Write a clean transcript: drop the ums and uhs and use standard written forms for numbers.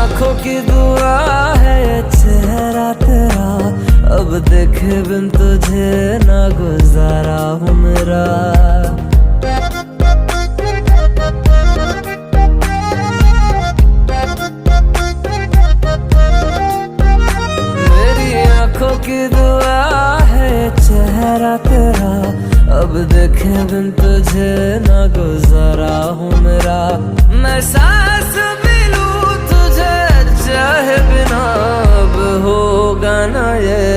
आंखों की दुआ है ये चेहरा तेरा, अब देखे बिन तुझे ना गुजारा हूँ मेरा। मेरी आंखों की दुआ है ये चेहरा तेरा, अब देखे बिन तुझे ना गुजारा हूँ मेरा। मैं सांस भी लूं तुझे चाहे बिना, अब होगा ना ये